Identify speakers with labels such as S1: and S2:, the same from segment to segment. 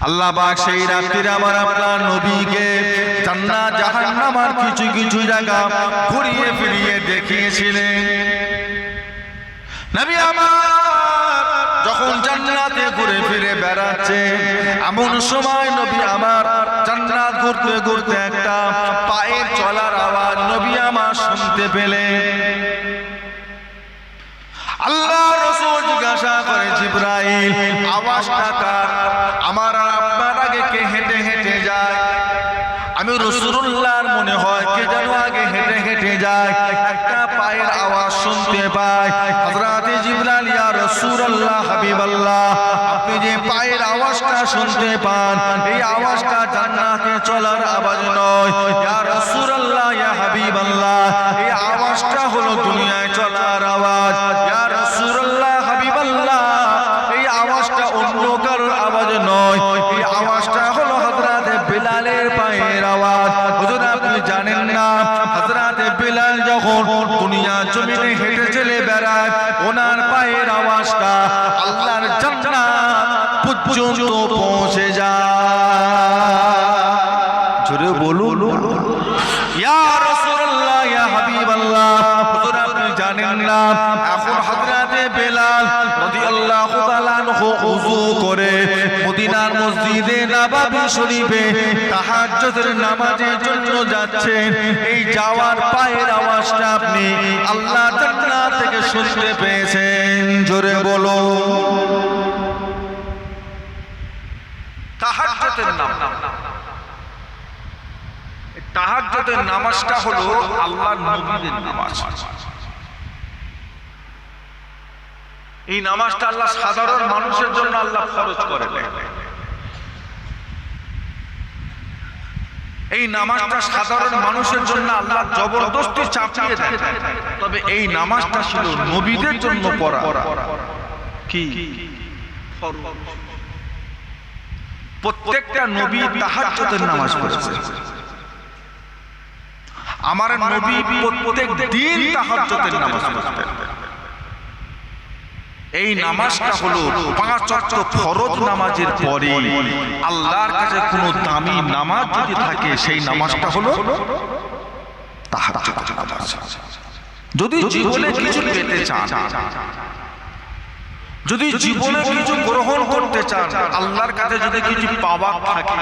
S1: আল্লাহ পাক সেই রাত্রিরে আমার আপনার নবীকে জান্নাত জাহান্নামের কিছু কিছু জায়গা ঘুরিয়ে ফিরিয়ে দেখিয়েছিলেন। নবী আমার যখন জান্নাতে ঘুরে ফিরে বেড়াচ্ছে, এমন সময় নবী আমার জান্নাত ঘুরতে ঘুরতে একটা পায়ের চলার আওয়াজ নবী আমার শুনতে পেলেন। আল্লাহ রাসূল জিজ্ঞাসা করে, জিবরাইল আওয়াজটা কার? আমার আপনার আগে কে হেঁটে হেঁটে যায়? আমি রাসূলুল্লাহর মনে হয় কে যেন আগে হেঁটে হেঁটে যায়, একটা পায়ের আওয়াজ শুনতে পাই। হযরত জিবরাইল, ইয়া রাসূলুল্লাহ, হাবিবাল্লাহ, আপনি যে পায়ের আওয়াজটা শুনতে পান, এই আওয়াজটা জান্নাতে চলার আওয়াজ নয়। ইয়া রাসূলুল্লাহ, ইয়া হাবিবাল্লাহ, এই আওয়াজটা হলো দুনিয়ায় চলার আওয়াজ। ইয়া রাসূলুল্লাহ, হাবিবাল্লাহ, এই আওয়াজটা অন্য কারোর আওয়াজ নয়, এই আওয়াজটা হলো হযরত বিলালের পায়ের আওয়াজ। হুজুর আপনি জানেন না, হযরত বিলাল যখন দুনিয়া জমিনে হেঁটে চলে বেড়ায়, ওনার পায়ের আওয়াজটা আল্লাহর জান্নাত পর্যন্ত পৌঁছে যায়। জোরে বলুন, ইয়া রাসূলুল্লাহ, ইয়া হাবিবাল্লাহ। হুজুর আপনি জানেন না, এখন হযরত বিলাল রাদিয়াল্লাহু তাআলা আনহু ওযু করে মদিনার মসজিদে নববী শরীফে তাহাজ্জুদের নামাজের জন্য যাচ্ছেন। এই যাওয়ার পায়ের আওয়াজটা আপনি আল্লাহ জান্নাত থেকে শুনতে পেয়েছেন। জোরে বলো, তাহাজ্জুদের নামাজ। তাহাজ্জুদের নামাজটা হলো আল্লাহর নবীদের নামাজ। এই নামাজটা আল্লাহ সাধারণ মানুষের জন্য আল্লাহ ফরজ করে দেন। এই নামাজটা সাধারণ মানুষের জন্য আল্লাহ জবরদস্তি চাপিয়ে দেন। তবে এই নামাজটা ছিল নবীদের জন্য পড়া। কি প্রত্যেকটা নবী তাহাজ্জুদের নামাজ পড়েছে। আমার নবী প্রত্যেক দিন তাহাজ্জুদের নামাজ পড়তেন। এই নামাজটা হলো 5 ওয়াক্ত ফরজ নামাজের পরে আল্লাহর কাছে কোনো দামি নামাজ যদি থাকে, সেই নামাজটা হলো তাহাজ্জুদের নামাজ। যদি জীবনে কিছু পেতে চান, যদি জীবনে কিছু গ্রহণ করতে চান, আল্লাহর কাছে যদি কিছু পাওয়ার থাকে,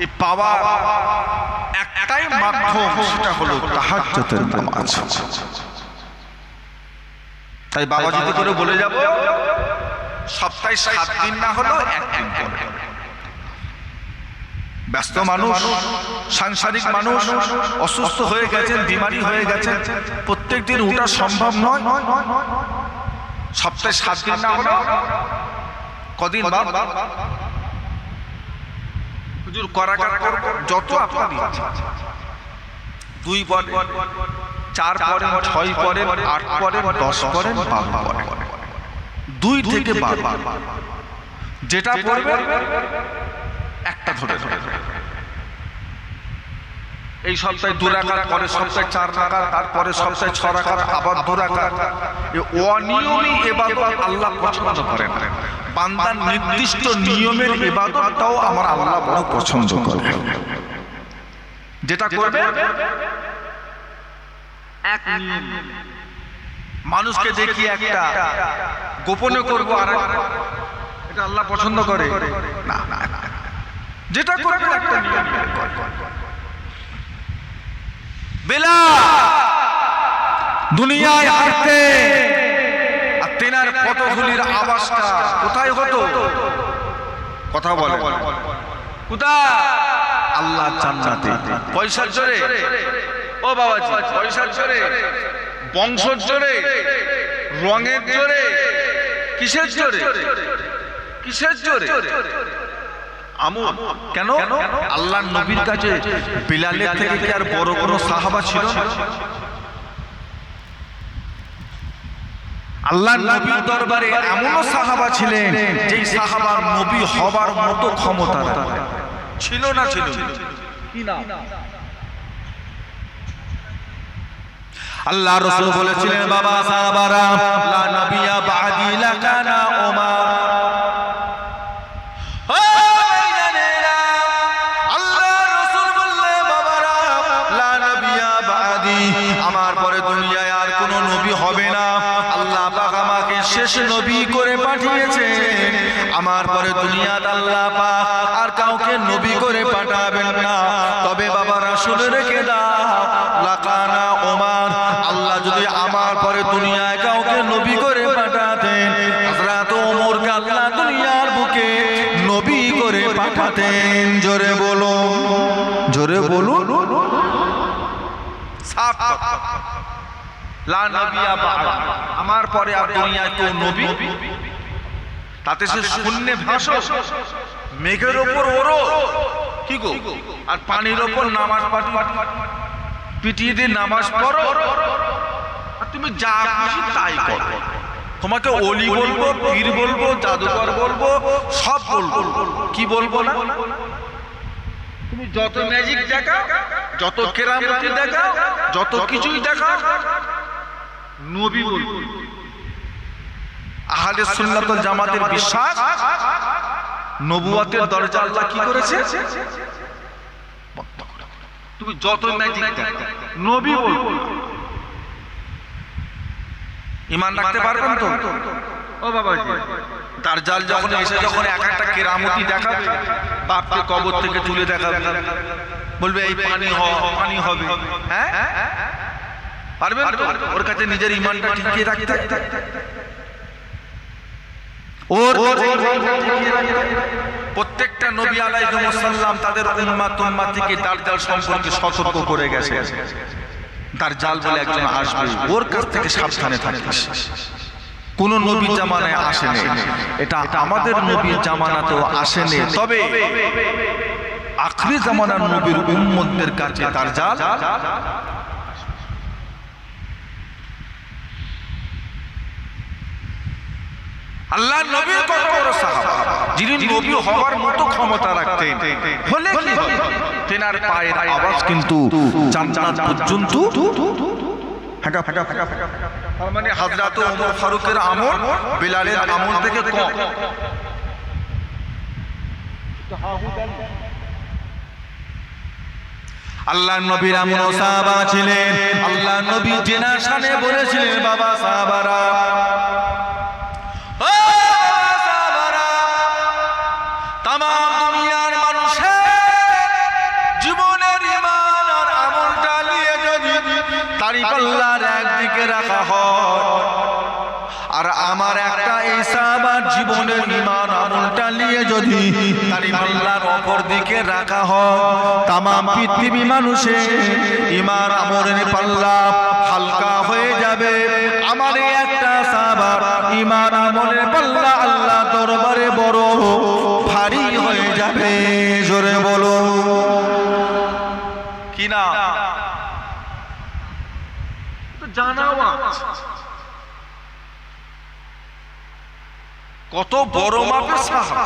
S1: এই পাওয়া একটাই মাধ্যম, সেটা হলো তাহাজ্জুদের নামাজ। তাই বাবা যদি করে বলে যাব, সপ্তাহে 7 দিন না হলেও 1 দিন করে। ব্যস্ত মানুষ, সাংসারিক মানুষ, অসুস্থ হয়ে গেছেন, বিমারি হয়ে গেছেন, প্রত্যেক দিন ওটা সম্ভব নয়। সপ্তাহে 7 দিন না হলেও কদিন বাদ হুজুর করাকার যত আপনার ইচ্ছা, 2 পড়েন, 4 পড়েন, 6 পড়েন, 8 পড়েন, 10 পড়েন, 12 পড়েন, 2 থেকে 12 যেটা পড়বেন একটা ধরে ধরে। এই সপ্তাহে 2 রাকাত, পরে সপ্তাহে 4 রাকাত, তারপরে সপ্তাহে 6 রাকাত, আবার 2 রাকাত। এই অনিয়মী ইবাদত আল্লাহ পছন্দ করেন। বান্দার নির্দিষ্ট নিয়মের ইবাদতটাও আমার আল্লাহ বড় পছন্দ করেন। যেটা করবে এক নিয়ম, মানুষকে দেখি একটা গোপনে করবো আর এটা আল্লাহ পছন্দ করে না। যেটা করবে একটা নিয়ম। বেলাল দুনিয়ায় আসতে আর তেনার পদধূলির আওয়াজটা কোথায় হতো? কথা বলে কোথায়? আল্লাহ জান্নাতে। পয়সার জোরে? ও বাবাজি, পয়সার জোরে, বংশের জোরে, রঙের জোরে, কিসের জোরে? কিসের জোরে? আমল। কেন? আল্লাহর নবীর কাছে বিলালের থেকে কি আর বড় বড় সাহাবা ছিল না? আল্লাহর নবীর দরবারে এমনও সাহাবা ছিলেন যেই সাহাবার নবী হবার মতো ক্ষমতা ছিল না। ছিল কি না? আল্লাহ রাসূল বলেছিলেন, বাবা সাহাবারা, লা নবিয়া বাদি লাকানা উমার। শেষ নবী করে পাঠিয়েছে। আমার পরে দুনিয়াত আল্লাহ পাক আর কাউকে নবী করে পাঠাবেন না। তবে বাবা রাসূল রেখে দাও লাকানা ওমর, আল্লাহ যদি আমার পরে দুনিয়ায় কাউকে নবী করে পাঠাতেন, হযরত ওমরকে আল্লাহ দুনিয়ার বুকে নবী করে পাঠাতেন। জোরে বলুন, জোরে বলুন। সাফ লা নবিয়া বা'দ, আমার পরে আর দুনিয়ায় কেউ নবী। তাতে সে শূন্যে ভাসো, মেঘের ওপর ওড়ো, কি গো, আর পানির ওপর নামাজ পিটিয়ে দিয়ে নামাজ পড়ো, আর তুমি যা খুশি তাই করো। তোমাকে ওলি বলবো, পীর বলবো, জাদুকর বলবো, সব বলবো, কি বলবো না? তুমি যত ম্যাজিক দেখাও, যত কেরামতি দেখাও, যত কিছুই দেখাও, নবী বলবো। আহলে সুন্নাত ওয়াল জামাতের বিশ্বাস, নবুয়তের দরজা আল্লাহ কি করেছে? তুমি যত ম্যাজিক দেখাও, নবী বলবো। ঈমান রাখতে পারবেন তো? ও বাবাজি, দাজ্জাল যখন এসে যখন এক একটা কেরামতি দেখাবে, বাপকে কবর থেকে তুলে দেখাবে, বলবে এই পানি হবে, হ্যাঁ পারবেন তো? ওর কাছে নিজের ঈমানটা টিকিয়ে রাখতে, প্রত্যেকটা নবী আলাইহিস সালাম তাদের উম্মাত থেকে দাজ্জাল সম্পর্কে সতর্ক করে গেছে। দাজ্জাল বলে একজন আসবে, ওর কাছ থেকে সাবধানে থাকিস। কোন নবী জামানায় আসেনি, এটা আমাদের নবী জামানাতেও আসেনি। তবে আখিরি জামানার নবীর উম্মতদের কাছে দাজ্জাল আল্লাহ নবীর কত বড় সাহাবা, যিনি নবী হওয়ার মতো ক্ষমতা রাখতেন, হলে কি হবে? তেনার পায়ের আওয়াজ কিন্তু জান্নাত পর্যন্ত। তার মানে হযরত ওমর ফারুকের আমল বিলালের আমল থেকে কম। আল্লাহ নবীর এমন সাহাবা ছিলেন, আল্লাহ নবী জেনা শানে বলেছিলেন, বাবা সাহাবারা, তাম দুনিয়ার মানুষের জীবনের ঈমান আর আমলটা নিয়ে যদি দাঁড়িপাল্লার একদিকে রাখা হয়, আর আমার একটা এই সাহাবার জীবনের ঈমান আমলটা নিয়ে যদি দাঁড়িপাল্লার অপর দিকে রাখা হয়, তামাম পৃথিবী মানুষের ঈমান আমলের পাল্লা হালকা হয়ে যাবে। আমার এই একটা সাহাবার ঈমান আমলের পাল্লা আল্লাহ দরবারে বড় ভারী হয়ে যাবে। জোরে বলো কি না? জানাও কত বড় মাপের সাহাবা।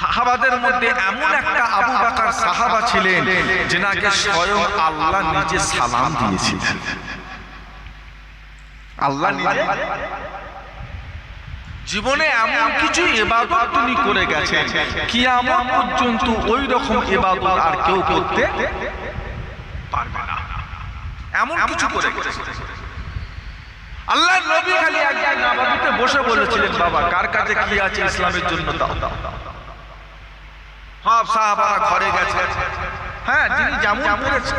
S1: সাহাবাদের মধ্যে এমন একটা আবু বকর সাহাবা ছিলেন, যিনাকে স্বয়ং আল্লাহ নিজে সালাম দিয়েছিলেন। আল্লাহ নিজে জীবনে এমন কিছু ইবাদত তিনি করে গেছেন, কিয়ামত পর্যন্ত ওই রকম ইবাদত আর কেউ করতে পারবে না। এমন কিছু করে গেছেন। আল্লাহ নবী খালি একদিন নববীতে বসে বলেছিলেন, বাবা কার কাছে কি আছে ইসলামের জন্য দাও। সব সাহাবারা ঘরে গেছে, হ্যাঁ যিনি যেমন করেছে,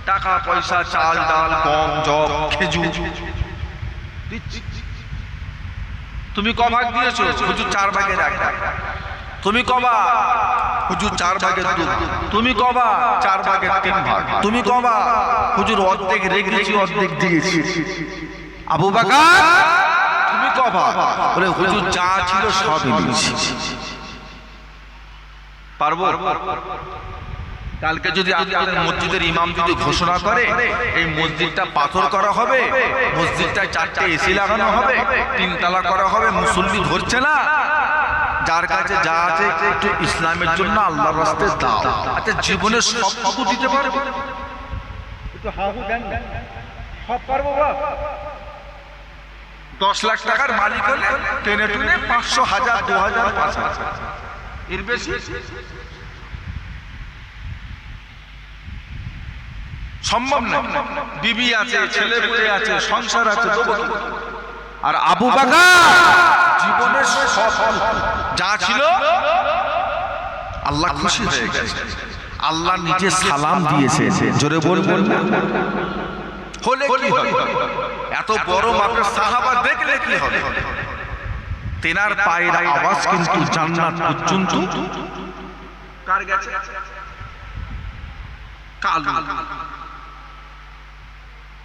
S1: টাকা পয়সা, চাল ডাল, গম জব খেজুর দিচ্ছি। তুমি ক ভাগ দিয়েছো? হুজুর 4 ভাগের 1 ভাগ। তুমি কবা? হুজুর 4 ভাগের 2 ভাগ। তুমি কবা? 4 ভাগের 3 ভাগ। তুমি কবা? হুজুর অর্ধেক রেখেছি, অর্ধেক দিয়েছি। আবু বকর তুমি কবা? বলে হুজুর যা ছিল সবই দিয়েছি। পারবো? কালকে যদি আপনাদের মসজিদের ইমাম যদি ঘোষণা করে এই মসজিদটা পাথর করা হবে, মসজিদটায় 4টে এসি লাগানো হবে, 3 তালা করা হবে, মুসল্লি ধরছে না, যার কাছে যা আছে একটু ইসলামের জন্য আল্লাহর রাস্তায় দাও। আচ্ছা জীবনের সবটুকু দিতে পারবে? একটু হাহু দেন না, সব পারবো বাবা। 10 লাখ টাকার মালিক হলে টেনে টুনে 500, 1000, 2000, 5000 এর বেশি সম্ভব না। বিবি আছে, ছেলে পুলে আছে, সংসার আছে, দেবো কি? আর আবু বকর জীবনের সব যা ছিল আল্লাহ খুশি হয়ে গেছে, আল্লাহ নিজে সালাম দিয়েছে। জোরে বলবেন না? হলে কি হবে? এত বড় মাপের সাহাবা দেখলে কি হবে? তেনার পায়ের আওয়াজ কিন্তু জান্নাত পর্যন্ত কার গেছে? কালো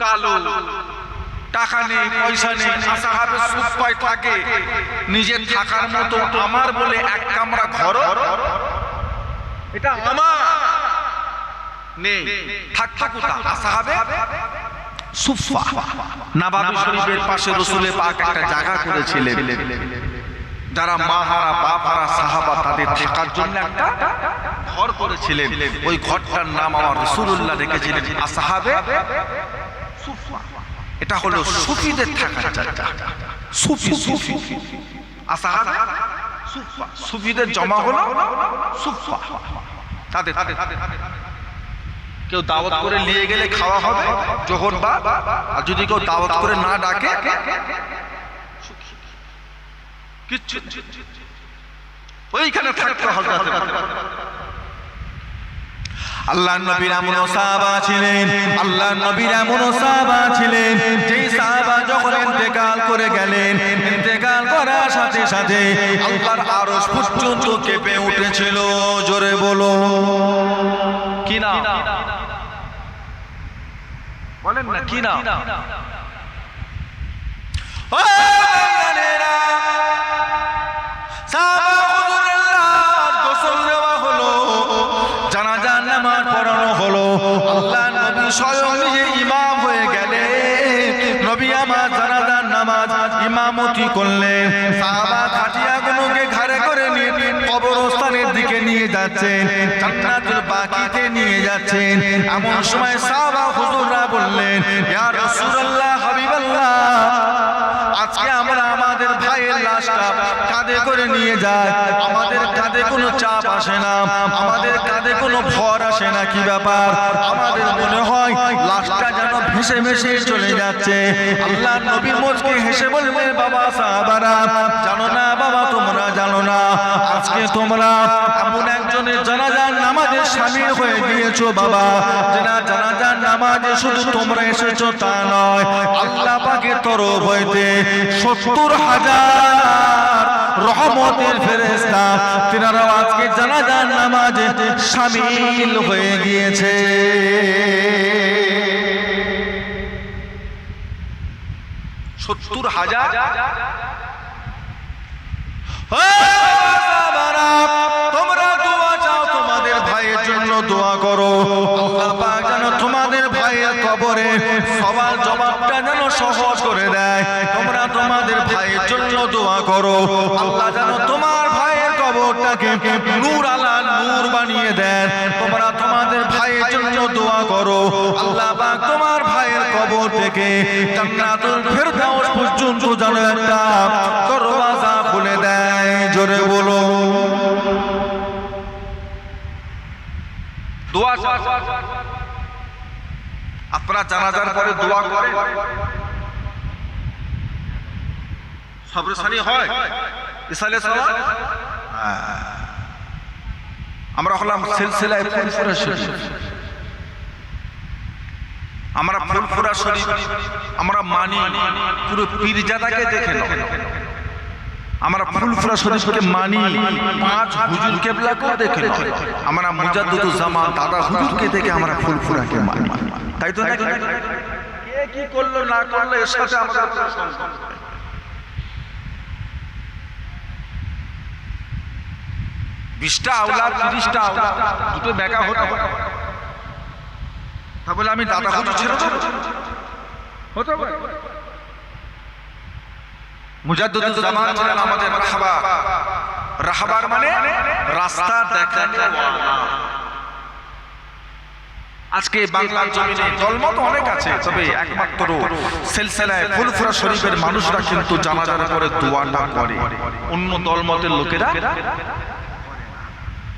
S1: কালো, টাকা নেই, পয়সা নেই, সাহাবে সুফায় থাকে, নিজের থাকার মতো আমার বলে এক কামরা ঘর এটা আমার নেই, থাকতা কোথা? সাহাবে সুফা নবাবী শরীফের পাশে রাসূলে পাক একটা জায়গা করেছিলেন, যারা মাহারা বাপারা সাহাবা তাদের থাকার জন্য একটা ঘর করেছিলেন। ওই ঘরটার নাম আমার রাসূলুল্লাহ রেখেছিলেন আসহাবে সুফা। এটা হলো সুফিদের থাকার জায়গা। সুফি সুফি আসহাবে সুফা, সুফিদের জমা হলো সুফা। তাদের কেউ দাওয়াত করে নিয়ে গেলে খাওয়া হবে যখন বা, আর যদি কেউ দাওয়াত করে না ডাকে কিচ্ছু, ওইখানে থাকতে হবে। আল্লাহর নবীর এমন সাহাবা ছিলেন, আল্লাহর নবীর এমন সাহাবা ছিলেন, যেই সাহাবা যখন ইন্তেকাল করে গেলেন, ইন্তেকাল করার সাথে সাথে আল্লাহর আরশ পর্যন্ত কেঁপে উঠেছিল। জোরে বলো কি না? বলেন না কি না? গোসল দেওয়া হলো, জানাজার নামাজ পড়ানো হলো, আল্লাহ নবী স্বয়ং নিজে ইমাম হয়ে গেলেন। নবী আমার জানাজার নামাজ ইমামতি করলেন। সাহাবা খাটিয়াগুলোকে ঘাড়ে করে নিয়ে কবরস্থানের দিকে নিয়ে যাচ্ছেন, জান্নাতুল বাকিতে নিয়ে যাচ্ছেন। এমন সময় সাহাবা হুজুররা বললেন, ইয়া রাসূলুল্লাহ, হাবিবাল্লাহ, আজকে আমরা আমাদের ভাইয়ের লাশটা কাঁধে করে নিয়ে যাই, আমাদের কাঁধে কোনো চাপ আসে না, আমাদের কাঁধে কোনো ভর আসে না। কি ব্যাপার? আমাদের মনে হয় লাশটা যেন ভেসে ভেসে চলে যাচ্ছে। আল্লাহর নবী মুচকি হেসে বললেন, বাবা সাহাবারা, জানো না বাবা, তোমরা জানো না, আজকে তোমরা এমন একজনের জানাজার নামাজে শামিল হয়ে গিয়েছো বাবা, যারা জানাজার নামাজে শুধু তোমরা এসেছো তা নয়, আল্লাহ পাকের তরফ হইতে 70,000 রহমতের ফেরেশতা তিনারাও আজকে জানাজার নামাজে শামিল হয়ে গিয়েছে। 70,000। তোমরা দোয়া চাও, তোমাদের ভাইয়ের জন্য দোয়া করো, আল্লাহ পাক যেন তোমাদের ভাইয়ের কবরে সবার জবাবটা যেন সহজ করে দেয়। তোমরা তোমাদের ভাইয়ের জন্য দোয়া করো, আল্লাহ যেন তোমার ভাইয়ের কবরটাকে নূর আলা নূর বানিয়ে দেন। তোমরা তোমাদের ভাইয়ের জন্য দোয়া করো, আল্লাহ পাক তোমার ভাইয়ের কবর থেকে জান্নাতুল ফেরদাউস পর্যন্ত যেন একটা দরওয়াজা খুলে দেয়। জোরে বলো দোয়া। আপনারা জানাজার পরে দোয়া করেন, সবরসানি হয়, ইসালে সালাত। আমরা হলাম সিলসিলায়ে ফুরফুরা শরীফ, আমরা ফুরফুরা শরীফ আমরা মানি, পুরো পীরজাদাকে দেখে নাও। আমরা ফুরফুরা শরীফকে মানি, 5 হুজুর কেবলাকেও দেখে নাও। আমরা মুজাদ্দিদুজ জামান দাদা হুজুরকে দেখে আমরা ফুরফুরাকে মানি, তাই তো নাকি? কে কি করলো না করলো এর সাথে আমাদের কোনো সম্পর্ক নেই। 20টা আওলাদ, 30টা আওলাদ, দুটো বেকা হতে হবে। তা বলে আমি দাদা হুজুর ছেড়ে দেব? হতে হবে। মুজাদ্দিদুজ জামান ছিলেন আমাদের রাহবার। রাহবার মানে রাস্তা দেখানোওয়ালা। আজকে বাংলার জমিনে দলমত অনেক আছে, তবে একমাত্র সিলসিলায়ে ফুরফুরা শরীফের মানুষরা কিন্তু জানাজার পরে দোয়াটা করে। অন্য দলমতের লোকেরা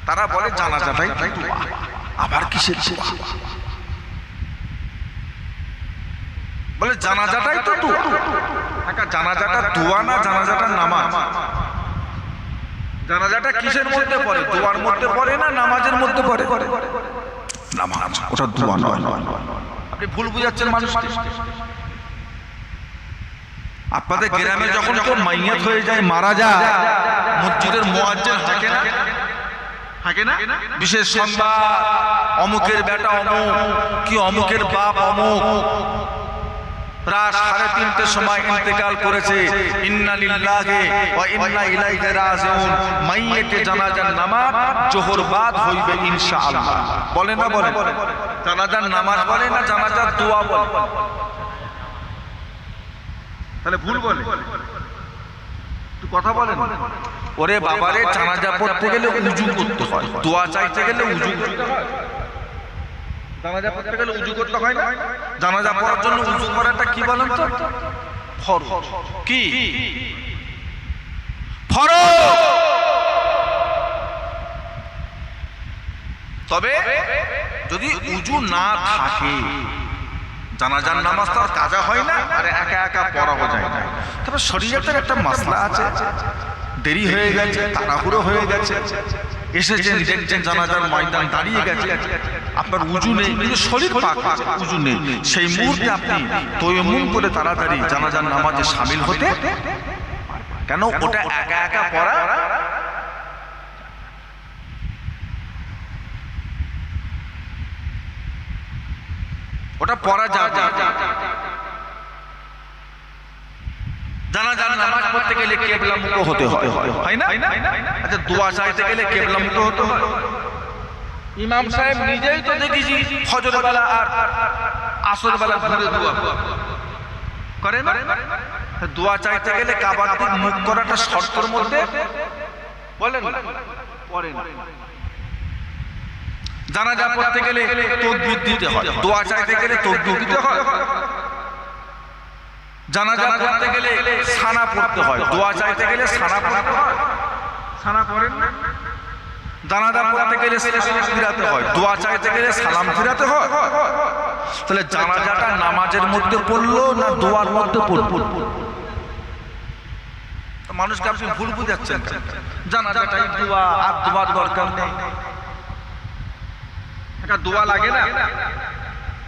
S1: তারা বলে জানাজাটাই দোয়া, আবার কিসের দোয়া? বলে জানাজাটাই তো দোয়া। জানাজাটা দোয়া না, জানাজাটা নামাজ। জানাজাটা কিসের মধ্যে পড়ে? দোয়ার মধ্যে পড়ে না নামাজের মধ্যে পড়ে? নামাজ, ওটা দোয়া নয়। আপনি ভুল বুঝাচ্ছেন মানুষকে। আপনাদের গ্রামে যখন কেউ মাইয়াত হয়ে যায়, মারা যায়, মসজিদের মুয়াজ্জিন থাকে না? থাকে না? বিশেষ সংবাদ, অমুকের বেটা অমুক, কি অমুকের বাপ অমুক রাত 3:30টার সময় ইন্তেকাল করেছে, ইন্না লিল্লাহি ওয়া ইন্না ইলাইহি রাজিউন। মাইয়াতে জানাজার নামাজ জোহর বাদ হইবে ইনশাআল্লাহ। বলে না বলে? জানাজার নামাজ বলে না জানাজার দোয়া বলে? তাহলে ভুল বলে? তুই কথা বলেন। ওরে বাবারে, জানাজা পড়তে গেলে উজু করতে হয়, দোয়া চাইতে গেলে উজু করতে হয়। জানাজা পড়তে গেলে উজু করতে হয় না? জানাজা পড়ার জন্য উজু করাটা কি বলেন তো? ফরজ। কি ফরজ? তবে যদি উজু না থাকে, জানাজার নামাজ তো আর কাজা হয় না, আর একা একা পড়াও যায় না। তবে শরীয়তের একটা মাসলা আছে, দেরি হয়ে গেছে, তাড়াহুড়ো হয়ে গেছে, এসেছেন দেখছেন জানাজার ময়দান দাঁড়িয়ে গেছে, আপনার উজু নেই, কিন্তু শরীর পাক আছে, উজু নেই, সেই মুহূর্তে আপনি তয়াম্মুম করে তাড়াতাড়ি জানাজার নামাজে শামিল হতে। কেন? ওটা একা একা পড়া ওটা পড়া যাবে। জানাজার নামাজ পড়তে গেলে কিবলামুখ হতে হয়, হয় না? আচ্ছা, দোয়া চাইতে গেলে কিবলামুখ হতে হয়। ইমাম সাহেব নিজেই তো দেখেছি ফজর বেলা আর আসর বেলা ঘুরে দোয়া করে না? দোয়া চাইতে গেলে কাবার দিক মুখ করাটা শর্তের মধ্যে বলেন পড়ে না। জানাজা পড়তে গেলে তাকবীর দিতে হয়, দোয়া চাইতে গেলে তাকবীর দিতে হয়। জানাজা পড়তে গেলে সানা পড়তে হয়, দোয়া চাইতে গেলে সানা পড়তে হয়। সানা পড়েন না? জানাজা পড়তে গেলে সালাম ফিরাতে হয়, দোয়া চাইতে গেলে সালাম ফিরাতে হয়। তাহলে জানাজাটা নামাজের মধ্যে পড়লো না দোয়ার মধ্যে পড়লো? মানুষকে আপনি ভুল বুঝাচ্ছেন। জানাজাটাই দোয়া, আর দোয়ার দরকার নেই। একটা দোয়া লাগে না?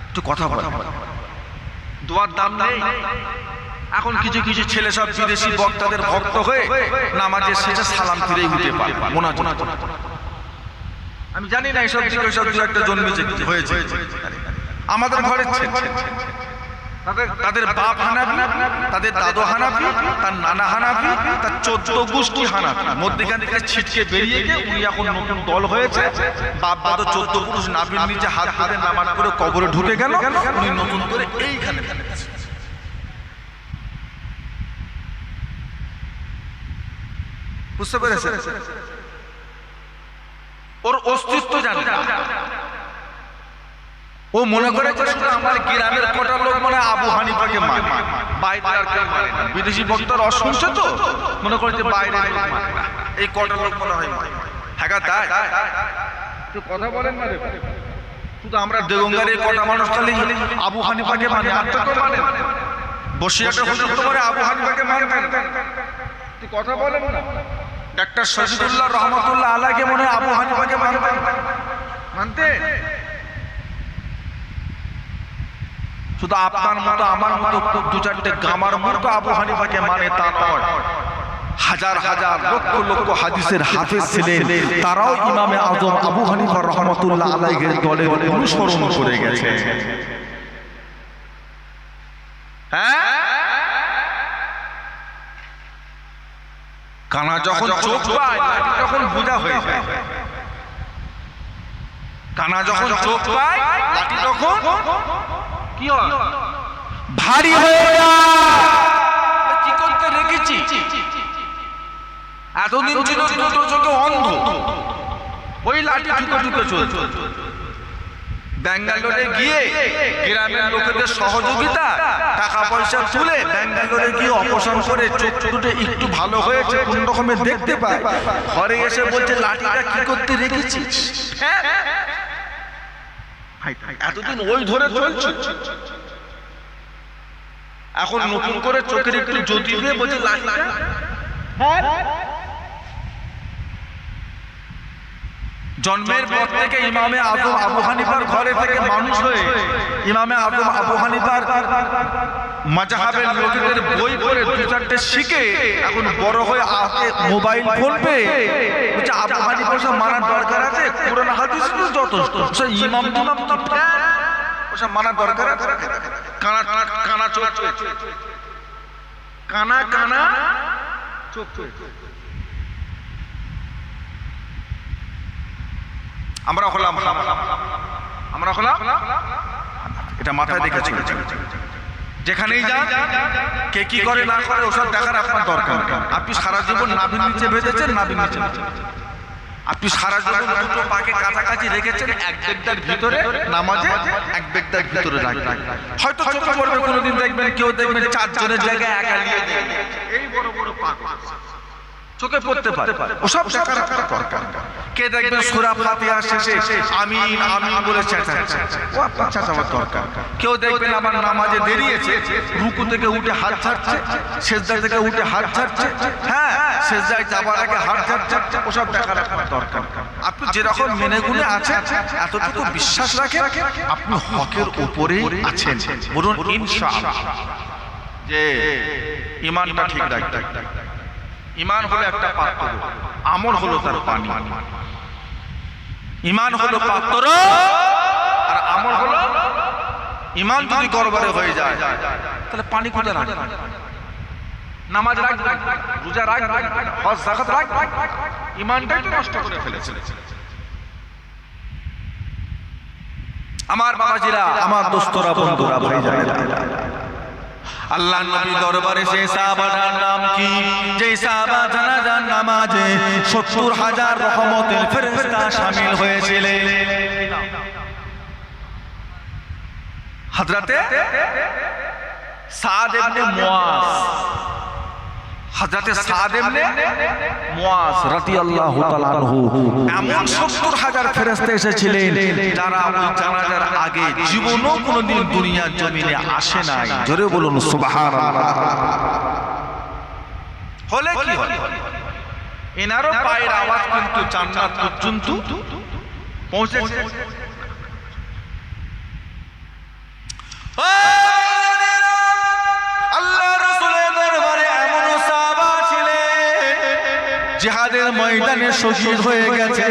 S1: একটু কথা বল। দোয়ার দাম নেই? এখন কিছু কিছু ছেলে সব বিদেশি বক্তাদের ভক্ত হয়ে নামাজের শেষে সালাম ফিরে উঠে পারে, মোনাজাত। আমি জানি না এসব দিকে সব দু একটা জন্মেছে হয়েছে। আমাদের ঘরে তাদের বাপ হানাফি, তাদের দাদু হানাফি, তার নানা হানাফি, তার 14 গোষ্ঠী হানাফি, মধ্যখান থেকে ছিটকে বেরিয়ে গিয়ে উনি এখন নতুন দল হয়েছে। বাপ দাদু 14 পুরুষ নাভির নিচে হাত হাতে নামাজ করে কবরে ঢুকে গেল, উনি নতুন করে এইখানে বুঝতে পেরেছেন? ওর অস্তিত্ব জানে না। ও মনে করে আমার গ্রামের কটা লোক মানে আবু হানিফাকে মানে, বাইরে আর কেউ মানে না। বিদেশি বক্তার অশুনছে তো মনে করে যে বাইরে এই কটা লোক মনে হয়। হ্যাঁ তাই কথা বলেন না রে, শুধু আমরা দেগঙ্গারে কটা মানুষ খালি আবু হানিফাকে মানে, আর তো কেউ মানে না। বসিয়াটা হুজুর তো মানে আবু হানিফাকে মানবেন, তুই কথা বলেন না। ডাক্তার শহীদুল্লাহ রহমতুল্লাহ আলাইকে মনে হয় আবু হানিফাকে মানবেন, মানতে? শুধু আপনার মতো আমার মতো দু চারটে গামার মূর্খ আবু হানিফাকে মানে তা নয়। হাজার হাজার লক্ষ লক্ষ হাদিসের হাফেজ ছিলেন, তারাও ইমামে আজম আবু হানিফা রহমতুল্লাহ আলাইহির দলের অনুসরণ করে গেছে। হ্যাঁ, কানা যখন চোখ পায় তখন বোঝা হয়ে যায়। কানা যখন চোখ পায় লাঠি তখন কি হয়? ভারী হয়ে যায়। কি করতে রেখেছি? এতদিন ছিল দুটো চোখে অন্ধ, ওই লাঠি ঠুকে ঠুকে চলছে। ব্যাঙ্গালোরে গিয়ে গ্রামের লোকেদের সহযোগিতা টাকা পয়সা তুলে ব্যাঙ্গালোরে গিয়ে অপারেশন করে চোখ দুটো একটু ভালো হয়েছে, কোন রকমে দেখতে পায়। ঘরে এসে বলছে লাঠিটা কি করতে রেখেছিস? এতদিন ওই ধরে চলছে। এখন নতুন করে চোখের একটু জ্যোতি দিয়ে বলছে লাইটটা হ্যাঁ। জন্মের পর থেকে ইমামে আজম আবু হানিফার ঘরে থেকে মানুষ হয়ে ইমামে আজম আবু হানিফার মাযহাবের লোকেদের বই পড়ে দু চারটে শিখে এখন বড় হয়ে মোবাইল ফোন পেয়ে বলছে আবু হানিফার সব মানার দরকার আছে, কোরআন হাদিস তো যথেষ্ট, ইমাম টিমাম তো ওসব মানার দরকার আছে। কানা কানা চোখ কানা কানা চোখ আমরা হলাম এটা মাথায় রেখেছি। যেখানেই যান কে কি করে না করে ওসব দেখার আপনার দরকার। আপনি সারা জীবন নাভির নিচে বেঁধেছেন, নাভির নিচে আপনি সারা জীবন দুটো পাকে কাছাকাছি রেখেছেন, এক বেগটার ভিতরে নামাজে এক বেগটার ভিতরে রাখবেন। হয়তো চোখে পড়বে কোনোদিন দেখবেন, কেউ দেখবেন চারজনের জায়গায় একা নিয়ে এই বড় বড় পাক চোখে পড়তে পারে, ওসব দেখার আপনার দরকার। কে দেখবেন সূরা ফাতিহা শেষে আমিন আমিন বলে চেঁচাচ্ছে, ও আপনার চেঁচাবার দরকার। কেউ দেখবেন আমার নামাজে দেরিয়েছে, রুকু থেকে উঠে হাত ছাড়ছে, সেজদা থেকে উঠে হাত ছাড়ছে, হ্যাঁ সেজদায় যাবার আগে হাত ছাড়ছে, ওসব দেখার আপনার দরকার। আপনি যেরকম মেনে গুনে আছেন এতটুকু বিশ্বাস রাখেন আপনি হকের উপরেই আছেন। বলুন ইনশাআল্লাহ যে ঈমানটা ঠিক রাখতে। ঈমান হলো একটা পাত্র, আমল হলো তার পানি। ঈমান হলো পাত্র আর আমল হলো, ঈমান যদি গড়বড়ে হয়ে যায় তাহলে পানি কোথায় রাখবে? নামাজ রাখবে, রোজা রাখবে, হজ যাকাত রাখবে, ঈমানটাই তো নষ্ট করে ফেলেছে। আমার বাবাজিরা, আমার দোস্তরা, বন্ধুরা, ভাইজানেরা, আল্লাহ নবী দরবারে সেই সাহাবাটার নাম কি, যে সাহাবা জানাজার নামাজে ৭০,০০০ রহমতের ফেরেশতা শামিল হয়েছিলেন। হযরতে সাদ ইবনে মুআজ, হযরতে সাদ ইবনে মুআজ রাদিয়াল্লাহু তাআলা আনহু, এমন ৭০,০০০ ফেরেশতা এসেছিলেন যারা ওই জানাজার আগে জীবনও কোনোদিন দুনিয়ার জমিনে আসে নাই। জোরে বলুন সুবহানাল্লাহ। হলে কি হলো, এনারও পায়ের আওয়াজ কিন্তু জান্নাত পর্যন্ত পৌঁছেছে। আল্লাহ রাসূলের দরবারে এমন সাহাবা ছিলেন জিহাদের ময়দানে শহীদ হয়ে গেছে,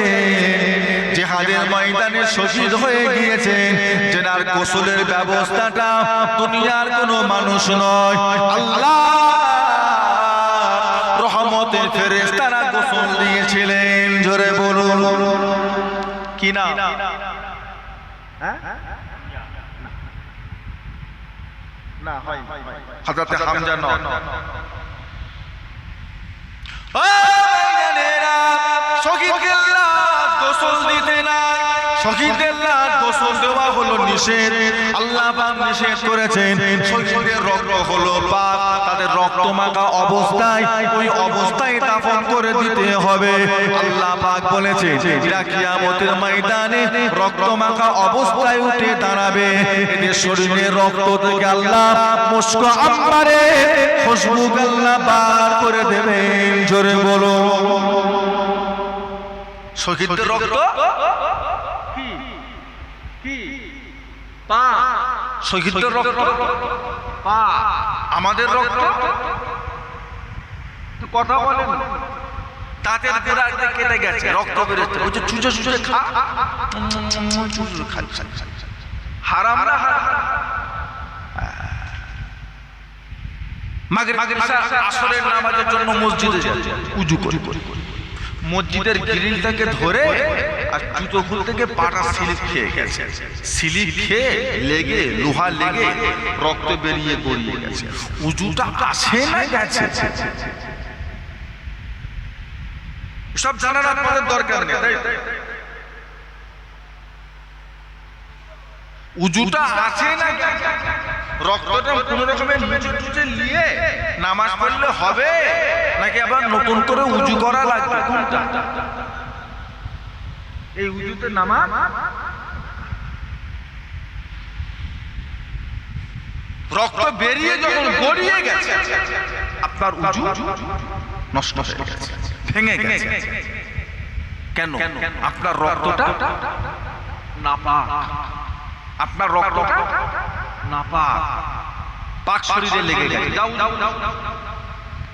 S1: জিহাদের ময়দানে শহীদ হয়ে গিয়েছেন, যেনার গোসলের ব্যবস্থাটা দুনিয়ার কোনো মানুষ নয়, আল্লাহ রহমতের ফেরেশতারা গোসল দিয়েছিলেন। জোরে বলুন কি না? না হয় হযরতে হামজা নন। ও ভাইজানেরা, শহীদদের লাশ গোসল দিতে না, শহীদদের লাশ গোসল দেওয়া হলো নিষেধ। আল্লাহ পাক নিষেধ করেছেন। শহীদদের রক্ত হলো পাক, তাদের রক্ত মাখা অবস্থায় ওই অবস্থায় দাফন করে দিতে হবে। আল্লাহ পাক বলেছে এরা কিয়ামতের ময়দানে রক্ত মাখা অবস্থায় উঠে দাঁড়াবে, এদের শরীরের রক্ত থেকে আল্লাহ মুস্ক আম্বারে খুশবু আল্লাহ বার করে দেবেন। জোরে বলো, শহীদদের রক্ত কি কি পা, শহীদদের রক্ত পা, আমাদের রক্ত কথা বলেন, দাঁতের গোড়া কেটে গেছে, রক্ত বেরোচ্ছে, বলছে চুজে চুজে খা, চুজে খা, হারাম না হারাম? মাগরিব আসরের নামাজের জন্য মসজিদে যাচ্ছে, উজু করে মসজিদের গ্রিলটাকে ধরে আর জুতো খুল থেকে পাটা স্লিপ খেয়ে গেছে, স্লিপ খেয়ে লেগে লোহা লেগে রক্ত বেরিয়ে গড়িয়ে গেছে। উজুটা আসে না গেছে, সব জানার আপনাদের দরকার নেই। উজুটা আছে না রক্তটা কোন রকমের নিচে নিয়ে নামাজ পড়লে হবে নাকি আবার নতুন করে উজু করা লাগবে? কোনটা? এই উজুতে নামাজ রক্ত বেরিয়ে যখন গড়িয়ে গেছে আপনার উজু নষ্ট হয়ে গেছে, ভেঙে গেছে। কেন? আপনার রক্তটা নাপাক, আপনার রক্তটা নাপাক, পাক শরীরে লেগে গেছে। যাও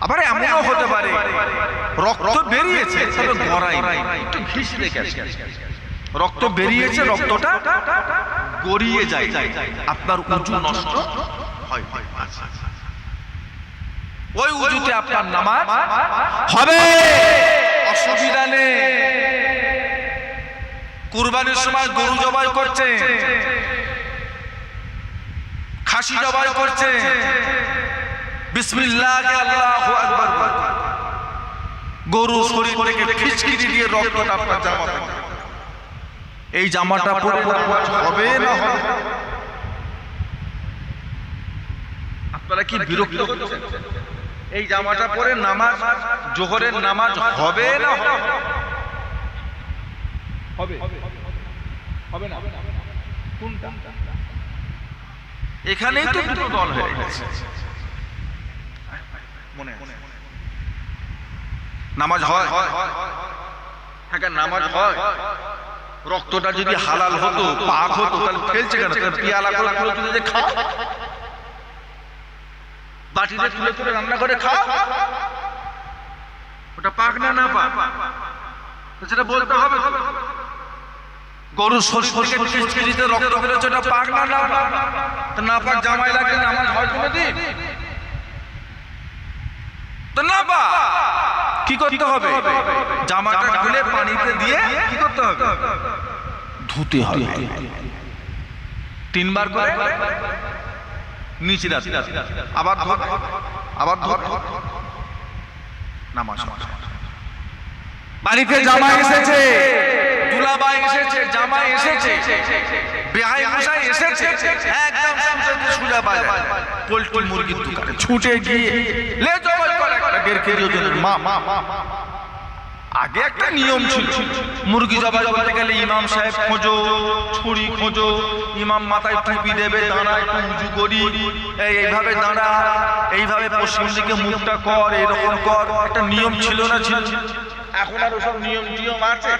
S1: আবার এমনও হতে পারে রক্ত বেরিয়েছে তবে গড়াই একটু ঘিসে গেছে, রক্ত বেরিয়েছে রক্তটা গড়িয়ে যায়, আপনার উজু নষ্ট হয়। ওই উজুতে আপনার নামাজ হবে, অসুবিধা নেই। কুরবানির সময় গরু জবাই করছে, খাসি জবাই করছে, বিসমিল্লাহ আল্লাহু আকবার, গরু শরীর থেকে খিচখিচি দিয়ে রক্তটা আপনার জামা, এই জামাটা পরে নামাজ হবে না হবে? আপনারা কি বিরক্ত হচ্ছেন? এই জামাটা পরে নামাজ, জোহরের নামাজ হবে না হবে? হবে না? কোনটা? এখানেই তো দুটো দল হয়ে গেছে। মনে নামাজ হয়, হ্যাঁ নামাজ হয়। রক্তটা যদি হালাল হতো, পাক হতো, তাহলে ফেলছে কেন? পিয়ালা করে তুলে তুলে যে খাও, বাটিতে তুলে তুলে রান্না করে খাও, ওটা পাক না না পাক সেটা বলতে হবে। গরুর শরীর থেকে খিচখিচিতে রক্ত বেরোচ্ছে, ওটা পাক না না না পাক? জামাই লাগলে নামাজ হয় কোনোদিন? তো না পাক কি করতে হবে? জামাটা খুলে পানিতে দিয়ে কি করতে হবে? ধুতে হবে 3 বার করে, নিচে আবার আবার নামাজ। বাড়িতে জামাই এসেছে, দুলাভাই এসেছে, জামাই এসেছে, বেহাই মশাই এসেছে, একদম সুজা বাজায় পোল্ট্রি মুরগির দোকানে ছুটে গিয়ে লে জবাই করে 1.5 কেজি ওজনের মা। আগে একটা নিয়ম ছিল, মুরগি জবাই করতে গেলে ইমাম সাহেব খোঁজো, ছুরি খোঁজো, ইমাম মাথায় টুপি দেবে, দাঁড়া একটু উঁচু করি, এইভাবে দাঁড়া, এইভাবে পশ্চিম দিকে মুখটা কর, এরকম কর, একটা নিয়ম ছিল না? ছিল। এখন আর ওসব নিয়ম টিয়ম আছে?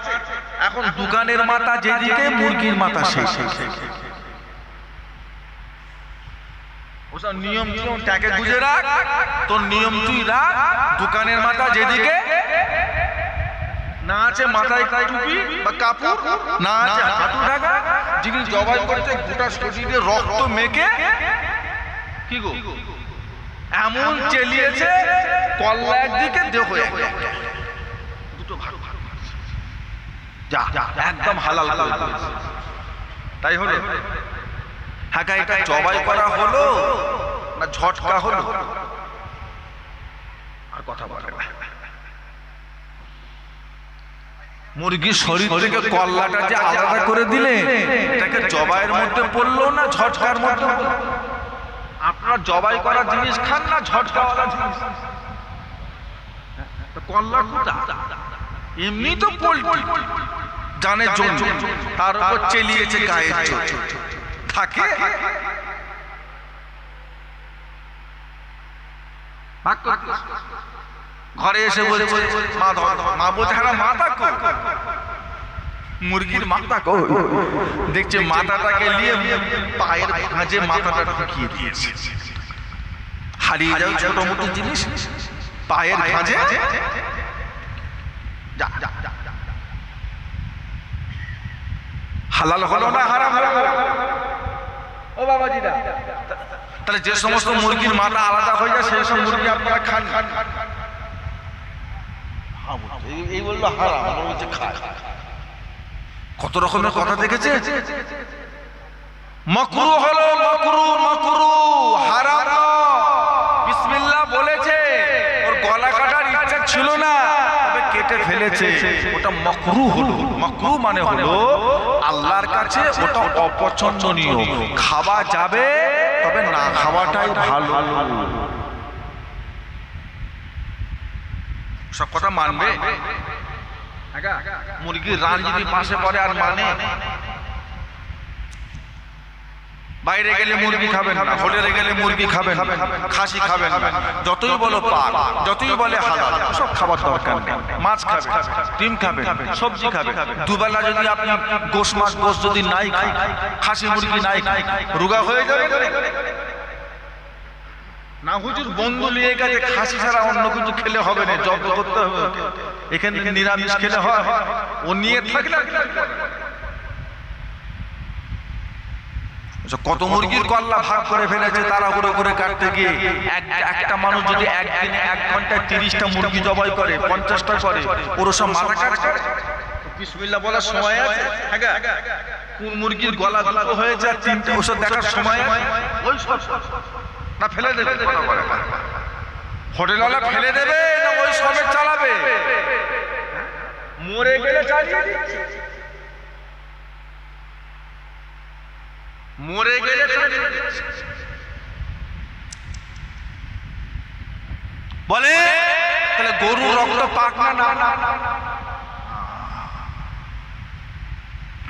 S1: এখন দোকানের মাথা যেদিকে, মুরগির মাথা সেই। ওসব নিয়ম টিয়ম ট্যাকে বুঝে রাখ, তোর নিয়ম তুই রাখ। দোকানের মাথা যেদিকে, না আছে মাথায় টুপি বা কাপড়, না আছে হাঁটু ঢাকা, যিনি জবাই করছে গোটা শরীরে রক্ত মেখে কি গো এমন চেলিয়েছে, কল্লা একদিকে দেহ একদিকে, দুটো ভাগ যা একদম হালাল করে দিয়েছে। তাই হলো? হ্যাঁ, এটা জবাই করা হলো না ঝটকা হলো? আর কথা বলে না। মুরগির শরীর থেকে কল্লাটা যে আলাদা করে দিলে, এটাকে জবাইয়ের মধ্যে পড়লো না ঝটকার মধ্যে? আপনারা জবাই করা জিনিস খান না ঝটকাওয়ালা জিনিস? কল্লা কোথা? এমনি তো পোল্ট্রি জানের জন্য, তার উপর চেলিয়েছে গায়ের জন্য থাকে। ঘরে এসে বলছে মা, মা বলছে হ্যাঁ মাথা কই, মুরগির মাথা কই? দেখছে মাথাটাকে নিয়ে পায়ের ভাঁজে মাথাটা ঢুকিয়ে দিয়েছে। হারিয়ে যাও ছোট মোটো জিনিস, পায়ের ভাঁজে হালাল হলো না হারাম হলো? ও বাবাজিরা, তাহলে যে সমস্ত মুরগির মাথা আলাদা হয়ে যায় সেই সব মুরগি আপনারা খান? এই বললো হারাম, বলছে খায়। কত রকমের কথা দেখেছে। মাকরুহ হলো, মাকরুহ হারাম। বিসমিল্লাহ বলেছে, ওর গলা কাটার ইচ্ছা ছিল না, তবে কেটে ফেলেছে, ওটা মাকরুহ হলো। মাকরুহ মানে হলো আল্লাহর কাছে ওটা অপছন্দনীয়, খাওয়া যাবে তবে না খাওয়াটাই ভালো। সব কথা মানবে? মুরগির রান যদি পাশে পড়ে আর মানে বাইরে গেলে মুরগি খাবেন না, হোটেলে গেলে মুরগি খাবেন না, খাসি খাবেন না, যতই বলো পাক, যতই বলে হালাল, সব খাবার দরকার নেই। মাছ খাবেন, ডিম খাবেন, সবজি খাবেন। দুবেলা যদি আপনি গোশ মাছ গোশ যদি নাই খান, খাসি মুরগি নাই খান, রোগা হয়ে যাবে না। হুজুর বন্ধু নিয়ে গেছে খাসি ছাড়া অন্য কিছু খেলে হবে না, যজ্ঞ করতে হবে, এখানে নিরামিষ খেলে হয়। ও নিয়ে থাকলে কত মুরগির কল্লা ভাগ করে ফেলেছে তাড়াহুড়ো করে কাটতে গিয়ে। একটা মানুষ যদি একদিনে 1 ঘন্টায় 30টা মুরগি জবাই করে, 50টা করে, ওর সব মাথা কাটছে। বিসমিল্লাহ বলার সময় আছে? কোন মুরগির গলা গলা হয়েছে আর 3টে ওষুধ দেখার সময় ওই সব না ফেলে দেবে। হোটেলওয়ালা ফেলে দেবে না ওই সবে চালাবে? মরে গেলে চালিয়ে দিচ্ছে, মরে গেলে বলে তাহলে গরুর রক্ত পাক না?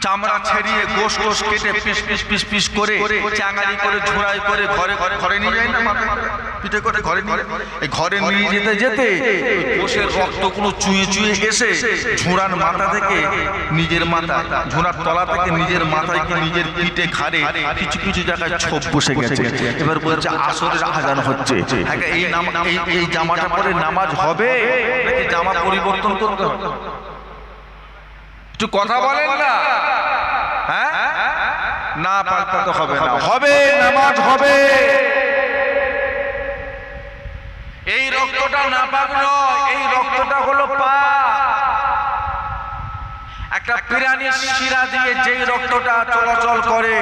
S1: চামড়া ছেড়িয়ে গোশ গোশ কেটে পিস পিস পিস পিস করে চাঙারি করে ঝোড়াই করে ঘরে ঘরে নিয়ে যায় না, মাথায় পিঠে করে ঘরে নিয়ে। এই ঘরে নিয়ে যেতে যেতে গোশের রক্তগুলো চুয়ে চুয়ে এসে ঝোড়ার মাথা থেকে নিজের মাথা, ঝোড়ার তলা থেকে নিজের মাথায় কি নিজের পিঠে ঘাড়ে কিছু কিছু জায়গায় ছোপ বসে গেছে। এবার বলছে আসরের আজান হচ্ছে, এই জামাটা পরে নামাজ হবে নাকি জামা পরিবর্তন করতে হবে? একটু কথা বলেন না। হ্যাঁ, না পাল্টাতে হবে না, হবে নামাজ হবে। এই রক্তটা নাপাক নয়, এই রক্তটা হলো পাক। একটা প্রাণীর শিরা দিয়ে যেই রক্তটা চলাচল করে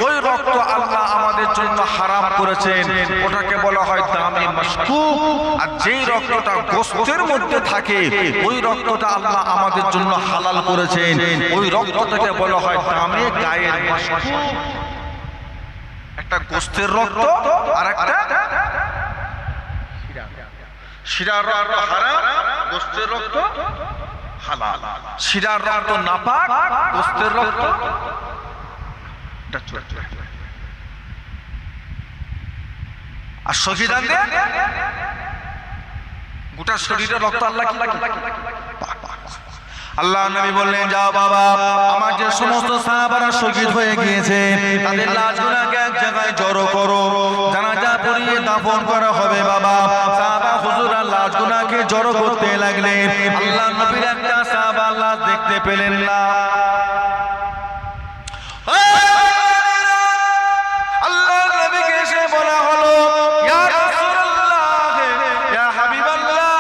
S1: ওই রক্ত আল্লাহ আমাদের জন্য হারাম করেছেন, ওটাকে বলা হয় দামে মাশকুক। আর যেই রক্তটা গোশতের মধ্যে থাকে ওই রক্তটা আল্লাহ আমাদের জন্য হালাল করেছেন, ওই রক্তটাকে বলা হয় দামে গায়ের মাশকুক। একটা গোশতের রক্ত আর একটা শিরার রক্ত হারাম, গোশতের রক্ত হালাল। শিরার রক্ত নাপাক, গোশতের রক্ত আর শহীদানদের গোটা শরীরের রক্ত আল্লাহ কি আল্লাহ নবী বললেন, যাও বাবা, আমার যে সমস্ত সাহাবারা শহীদ হয়ে গিয়েছে তাদের লাশগুলোকে এক জায়গায় জড়ো করো, জানাজা পড়িয়ে দাফন করা হবে। বাবা, সাহাবা হুজুরা লাশগুলোকে জড়ো করতে লাগলেন। আল্লাহ নবীর একটা সাহাবা লাশ দেখতে পেলেন না। আল্লাহ নবীকে এসে বলা হলো, ইয়া রাসূলুল্লাহ, ইয়া হাবিবাল্লাহ,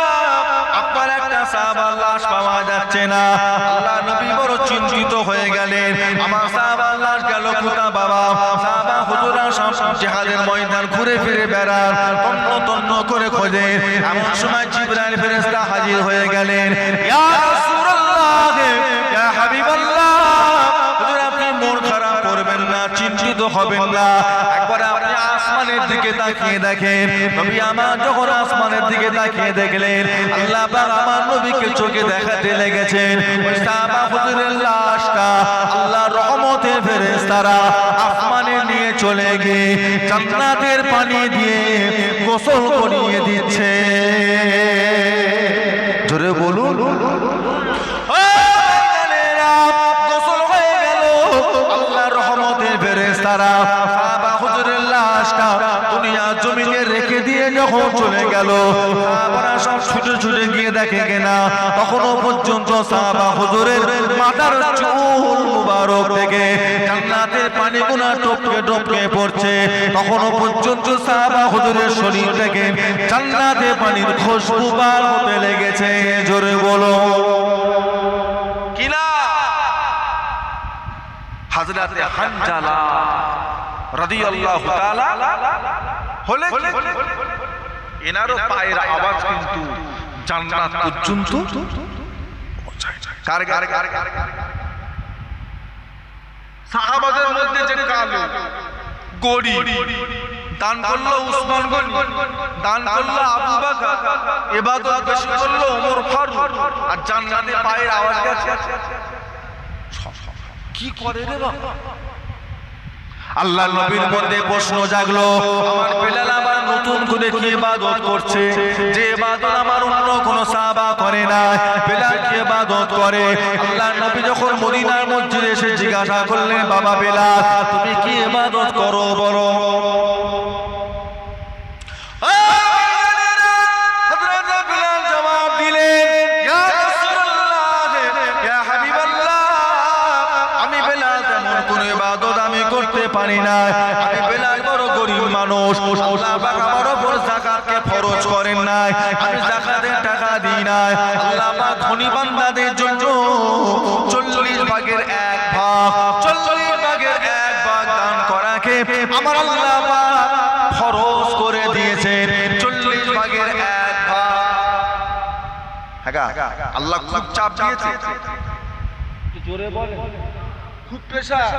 S1: আপনার একটা সাহাবার লাশ পাওয়া যাচ্ছে না। আল্লাহ নবী বড় চিন্তিত হয়ে গেলেন, আমার সাহাবার লাশ গেল কোথায়? বাবা, সাহাবা হুজুরা সব জিহাদের ময়দান ঘুরে ফিরে বেড়ান, তন্ন তন্ন করে খোঁজে। এমন সময় জিবরাইল ফেরেশতা হাজির হয়ে গেলেন। ইয়া রাসূলুল্লাহ, ইয়া হাবিবাল্লাহ, হুজুর আপনি মন খারাপ করবেন না, চিন্তিত হবেন না, একবার আপনি আসমানের দিকে তাকিয়ে দেখেন। নবী আমার যখন আসমানের দিকে তাকিয়ে দেখলেন, আল্লাহ পাক আমার নবীকে চোখে দেখাতে লেগেছেন। ওই সাহাবা হুজুরের লাশটা আল্লাহর রহমতের ফেরেশতারা আসমানে নিয়ে চলে গিয়ে জান্নাতের পানি দিয়ে গোসল করিয়ে দিচ্ছে। জোরে বলুন, গোসল হয়ে গেল। আল্লাহর রহমতের ফেরেশতারা সাহাবা হুজুরের লাশটা দুনিয়া জমিনে রেখে দিয়ে যখন চলে গেল, সাহাবারা সব ছুটে ছুটে গিয়ে দেখে কিনা তখনও পর্যন্ত সাহাবা হুজুরের মাথার চুল মুবারক থেকে জান্নাতের পানিগুলো টপকে টপকে পড়ছে। তখনও পর্যন্ত সাহাবা হুজুরের শরীর থেকে জান্নাতের পানির খুশবু বার হতে লেগেছে। জোরে বলো কিনা? হযরতে হানজালা রাদিয়াল্লাহু তাআলা হলে এনারও পায়ের আওয়াজ কিন্তু জান্নাত পর্যন্ত কার কার সাহাবাদের মধ্যে যে কালো গড়ি দান করলো উসমান গনি, দান করলো আবু বকর, ইবাদত বেশি করলো ওমর ফারুক, আর জান্নাতে পায়ের আওয়াজ গেছে। কি করে রে বাবা? আল্লাহ নবীর মধ্যে প্রশ্ন জাগলো, আমার বেলাল আবার নতুন করে কি ইবাদত করছে, যে ইবাদত আমার অন্য কোন সাহাবা করে না, বেলাল কি ইবাদত করে? আল্লাহ নবী যখন মদিনার মসজিদে এসে জিজ্ঞাসা করলেন, বাবা বেলাল তুমি কি ইবাদত করো বলো? পারি না, আমি বেলাল বড় গরিব মানুষ, আল্লাহ পাক আমার উপর যাকাতকে ফরজ করেন নাই, আমি যাকাতের টাকা দিই না, আল্লাহ পাক ধনী বান্দাদের জন্য 40 ভাগের 1 ভাগ 40 ভাগের 1 ভাগ দান করাকে আমার আল্লাহ পাক ফরজ করে দিয়েছেন। 40 ভাগের 1 ভাগ। হ্যাঁ আল্লাহ খুব চাপ দিয়েছে, জোরে বলেন, খুব প্রেসার।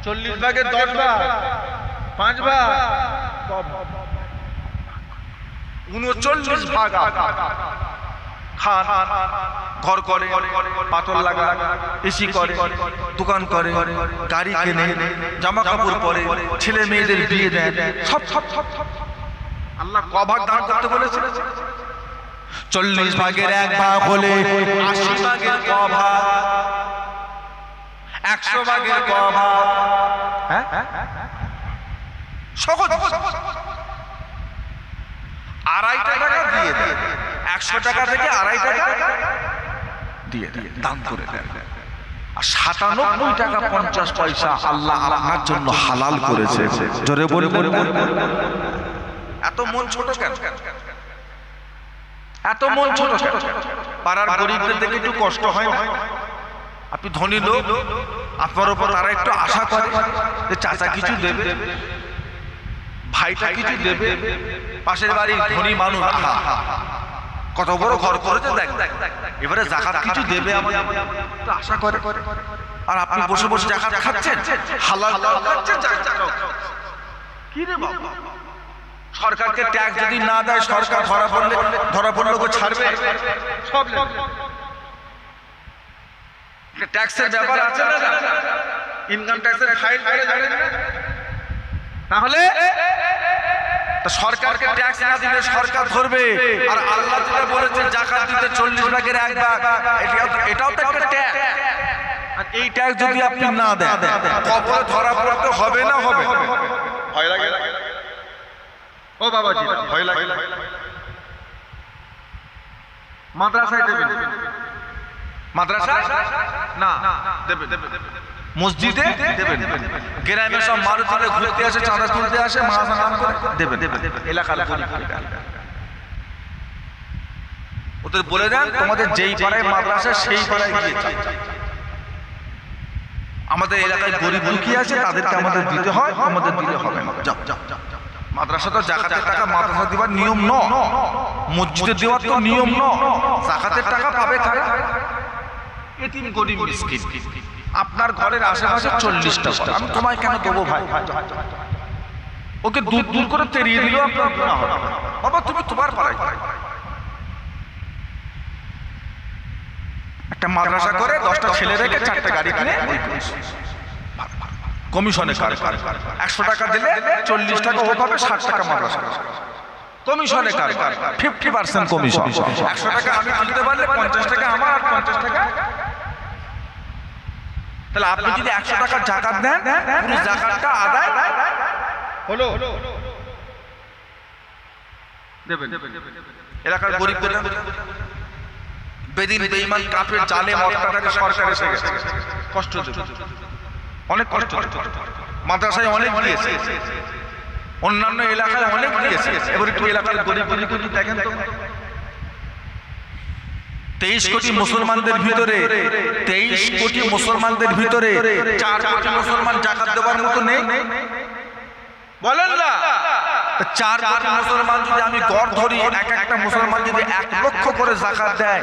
S1: 40 ভাগের 10 ভাগ 5 ভাগ 39 ভাগ খান, ঘর করে, পাথর লাগা, এসি করে, দোকান করে, গাড়ি কেনে, জামা কাপড় পরে, ছেলে মেয়েদের বিয়ে দেন, সব সব সব আল্লাহ ক ভাগ দান করতে বলেছে? 40 ভাগের 1 ভাগ হলে 80 ভাগের ক ভাগ, 100 ভাগের ক ভাগ? হ্যাঁ সহজ। 2.5 টাকা দিয়ে দেন, 100 টাকা থেকে 2.5 টাকা দিয়ে দান করে দেন, আর 97 টাকা 50 পয়সা আল্লাহ আপনার জন্য হালাল করেছে। জোরে বলবেন, এত মন ছোট কেন? এত মন ছোট কেন? পাড়ার গরিবদের দেখে একটু কষ্ট হয় না? আপনি ধনী লোক, আপনার উপর তারা একটু আশা করে যে চাচা কিছু দেবে, ভাইটা কিছু দেবে, পাশের বাড়ির ধনী মানুষ কত বড় ঘর করেছে দেখ, এবারে যাকাত কিছু দেবে, আমার আশা করে। আর আপনি বসে বসে যাকাত খাচ্ছেন, হালাল খাচ্ছেন, কি রে বাবা? সরকারকে ট্যাক্স যদি না দেয়, সরকার ধরা পড়লে ছাড়বে? সব ট্যাক্সের ব্যাপার আছে না, ইনকাম ট্যাক্সের ফাইল করে জানেন না? তাহলে সরকারকে ট্যাক্স না দিলে সরকার ধরবে, আর আল্লাহ যেটা বলেছে যাকাত দিতে 40 ভাগের 1 ভাগ, এটাও তো একটা ট্যাক্স। আর এই ট্যাক্স যদি আপনি না দেন, কবরে ধরা পড়তে হবে না? হবে। ভয় লাগে ও বাবাজি, ভয় লাগে? মাদ্রাসায় দেবেন, মাদ্রাসা না দেবেন, মসজিদে দেবেন, গ্রামে সব মারুতিতে ঘুরতে আসে, চাঁদা তুলতে আসে, মাদ্রাসা করে দেবেন, এলাকার ওদের বলে দেন তোমাদের যেই পাড়ায় মাদ্রাসা সেই পাড়ায় গিয়ে, আমাদের এলাকায় গরিব দুঃখী আছে তাদেরকে আমাদের দিতে হয়, আমাদের দিলে হবে না। মাদ্রাসা তো যাকাতের টাকা মাদ্রাসা দেওয়ার নিয়ম ন, মসজিদে দেওয়ার তো নিয়ম ন। যাকাতের টাকা পাবে কারা? এতিম গরিব মিসকিন। আপনার ঘরের আশেপাশে 40টা ঘর, আমি তোমায় কেন দেবো ভাই? ওকে দূর দূর করে তেড়িয়ে দিলেও আপনার গুনাহ হবে। বাবা তুমি তোমার পাড়ায় একটা মাদ্রাসা করে 10টা ছেলে রেখে 4টা গাড়ি কিনে কমিশনে কাজ, 100 টাকা দিলে 40 টাকা ও পাবে, 60 টাকা মাদ্রাসা কমিশনে কাজ, 50% কমিশন। 100 টাকা আমি তুলতে পারলে 50 টাকা আমার, আর 50 টাকা। তাহলে আপনি যদি 100 টাকা যাকাত দেন, পুরো যাকাতটা আদায় হলো, দেবেন। এলাকার গরিবদের বেদিন বেঈমান কাফের জালে মক্কাটাকে সরকার এসে গেছে, কষ্ট দেবে, অনেক কষ্ট। মাদ্রাসায় অনেক দিয়েছে, অন্যান্য এলাকায় অনেক দিয়েছে, এবার একটু এলাকার গরিবগুলিকে দেখেন তো। 23 কোটি মুসলমানদের ভিতরে 4 কোটি মুসলমান যাকাত দেওয়ার মতো নেই, বলেন না? 4 কোটি মুসলমান যদি আমি গড় ধরি, একটা মুসলমান যদি 1 লক্ষ করে যাকাত দেয়,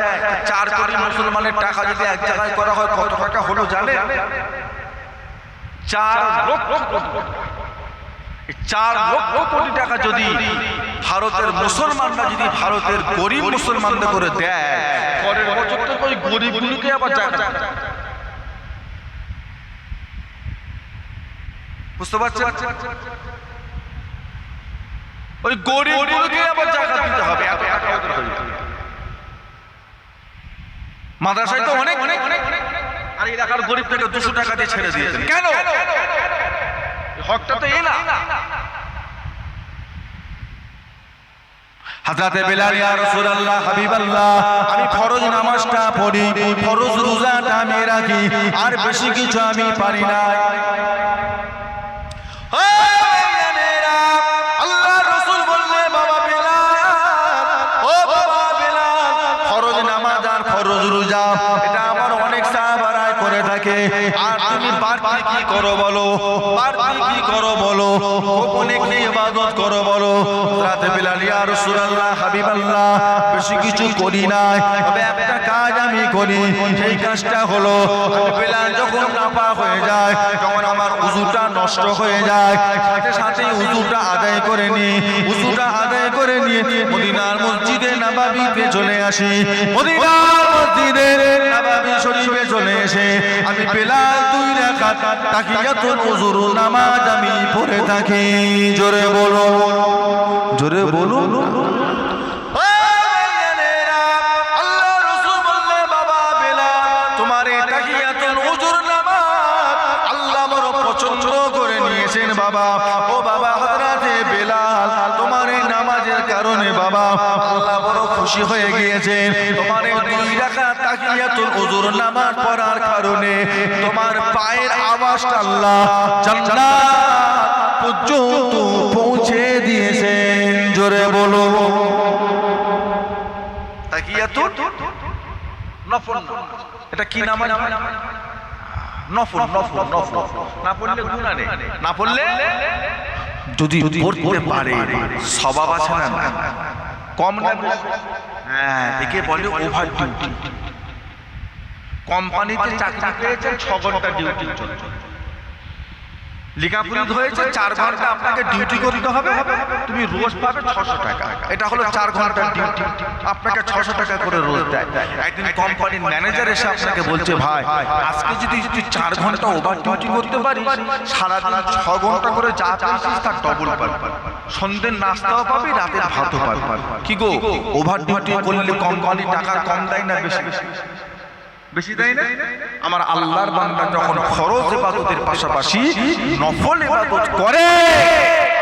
S1: 4 কোটি মুসলমানের টাকা যদি এক জায়গায় করা হয়, কত টাকা হলো জানেন? 4 লক্ষ কোটি। 4 লক্ষ কোটি টাকা যদি ভারতের মুসলমানরা যদি ভারতের গরিব মুসলমানদের করে দেয়, পরের বছর তো ওই গরিবগুলোকে আবার যাকাত। বুঝতে পারছেন? ওই গরিবগুলোকে আবার জাকাত দিতে হবে, এত টাকা ওদের হয়ে যাবে। মাদ্রাসায় তো অনেক আর এলাকার গরিব থেকে 200 টাকা দিয়ে ছেড়ে দিয়েছেন, কেন? হকটা তো এই না। হযরতে বিলাল, ইয়া রাসূলুল্লাহ, হাবিবাল্লাহ, আমি ফরজ নামাজটা পড়ি, ফরজ রোজাটা আমি রাখি, আর বেশি কিছু আমি পারি না। আল্লাহ রাসূল বললেন, বাবা বিলাল, ও বাবা বিলাল, ফরজ নামাজ আর ফরজ রোজা এটা আমার অনেক সাহাবারা করে থাকে, আর তুমি বাড়তি কি করো বলো, বাড়তি কি করো বলো, গোপনে কি ইবাদত করো বলো? হযরতে বিলাল, ইয়া রাসূলুল্লাহ, হাবিবাল্লাহ, বেশি কিছু করি না, তবে একটা কাজ আমি করি, সেই কাজটা হলো আমি বিলাল যখন নাপাক হয়ে যায়, তখন আমার ওযুটা নষ্ট হয়ে যায়, সাথে সাথে ওযুটা আদায় করে নি, ওযুটা আদায় করে নিয়ে মদিনার মসজিদে নববীতে চলে আসি, মদিনার মসজিদে নববী শরীফে চলে এসে আমি বিলাল 2 রাকাত তাহিয়াতুল ওযুর নামাজ আমি পড়ে থাকি। জোরে বলো, জোরে বলো। আল্লাহ রাসূল বললেন, বাবা বিলাল, তোমার এই তাহিয়াতুল ওযুর নামাজ আল্লাহ বড় পছন্দ করে নিয়েছেন বাবা। ও বাবা হযরতে বিলাল, তোমার এই নামাজের কারণে বাবা আল্লাহ বড় খুশি হয়ে গিয়েছেন। তোমার এই 2 রাকাত তাহিয়াতুল ওযুর নামাজ পড়ার কারণে তোমার পায়ের আওয়াজটা আল্লাহ জান্নাত পর্যন্ত পৌঁছে দিয়েছেন। জোরে বলো। তাহিয়াতুল নফল, এটা কি নামাজ? নফল, নফল, নফল। না পড়লে গুনাহ নেই, না পড়লে যদি পড়তে পারে সওয়াব আছে না? কম না? হ্যাঁ, একে বলে ওভার ডিউটি। কোম্পানিতে চাকরি পেয়েছেন, 6 ঘন্টা ডিউটি চলছে, লেখাপড়া হয়েছে 4 ঘন্টা আপনাকে ডিউটি করতে হবে, তুমি রোজ পাবে 600 টাকা। এটা হলো 4 ঘন্টার ডিউটি, আপনাকে 600 টাকা করে রোজ দেয়। একদিন কোম্পানির ম্যানেজার এসে আপনাকে বলছে, ভাই আজকে যদি তুই 4 ঘন্টা ওভার ডিউটি করতে পারিস, সারাদিন 6 ঘন্টা করে যা পেয়েছিস তার ডবল পাবি, সন্ধ্যের নাস্তাও পাবি, রাতের ভাতও পাবি। কি গো, ওভার ডিউটি করলে কোম্পানি টাকা কম দেয় না বেশি বেশি দেয় না? আমার আল্লাহর বান্দা যখন ফরজ ইবাদতের পাশাপাশি নফল ইবাদত করে,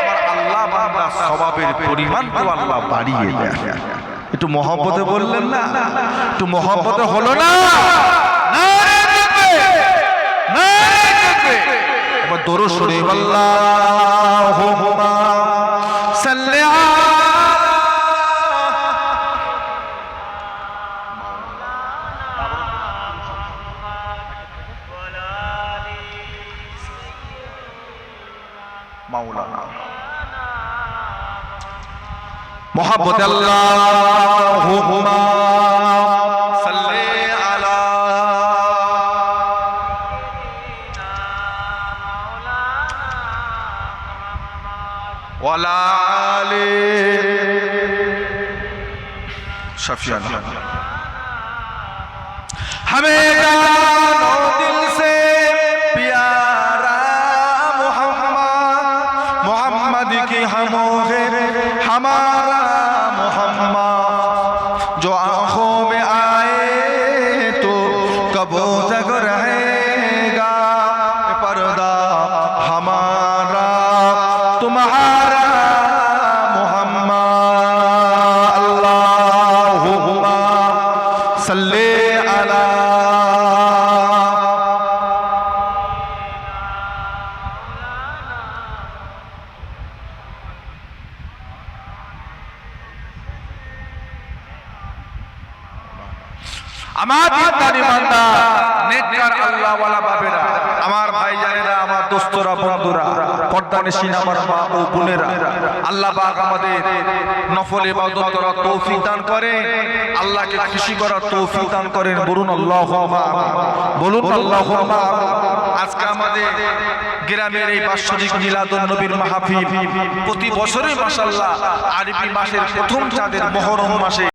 S1: আমার আল্লাহ বান্দা সওয়াবের পরিমাণ তো আল্লাহ বাড়িয়ে দেয়। একটু মহব্বতে বললেন না? একটু মহব্বতে হলো না? নারে তাকবীর, নারে তাকবীর। এবার দরুদ শরীফ, আল্লাহুম্মা সাল্লি মাওলানা মোহাম্মদ, আল্লাহুম্মা সাল্লি আলা ওয়ালা আলি শফিয়ানা। हमें जानो दिल से प्यारा मोहम्मद की हमो है हमारा मोहम्मद, जो आंखों में आए तो कबो तक रहेगा पर्दा हमारा तुम्हारा मोहम्मद। अल्लाहुम्मा सल्ले अला আমাদের দানিমান্দা নেককার আল্লাহওয়ালা বাবেরা, আমার ভাইজানেরা, আমার দোস্তরা, বন্ধুরা, পর্দানিশীন আমার মা ও বোনেরা, আল্লাহ পাক আমাদের নফল ইবাদত করার তৌফিক দান করেন, আল্লাহকে খুশি করার তৌফিক দান করেন। বলুন আল্লাহুম্মা আমিন, বলুন আল্লাহুম্মা আমিন। আজকে আমাদের গ্রামের এই বাৎসরিক মিলাদুন নবীর মাহফিল প্রতি বছরই মাশাআল্লাহ আরবি মাসের প্রথম চাঁদের মুহররম মাসে